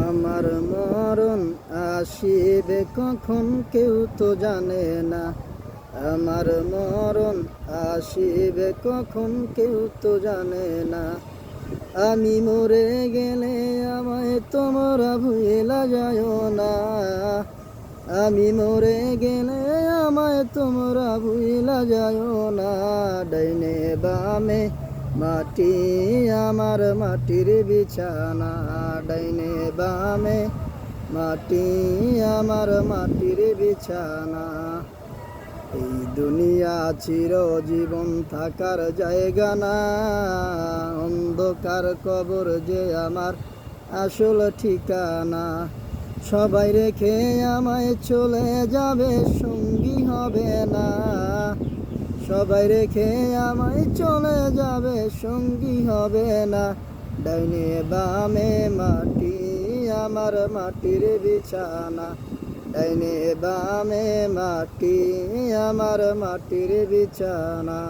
আমার মরণ আসিবে কখন কেউ তো জানে না। আমার মরণ আসিবে কখন কেউ তো জানে না। আমি মরে গেলে আমায় তোমরা ভুইলা যায় না। আমি মরে গেলে আমায় তোমরা ভুইলা যায় না। ডাইনে বামে মাটি আমার মাটির বিছানা। ডাইনে বামে মাটি আমার মাটির বিছানা। এই দুনিয়া চিরজীবন থাকার জায়গা না। অন্ধকার কবর যে আমার আসল ঠিকানা। সবাই রেখে আমায় চলে যাবে, সঙ্গী হবে না। সবাই রেখে আমায় চলে যাবে, সঙ্গী হবে না। ডাইনে বামে মাটি আমার মাটির বিছানা। ডাইনে বামে মাটি আমার মাটির বিছানা।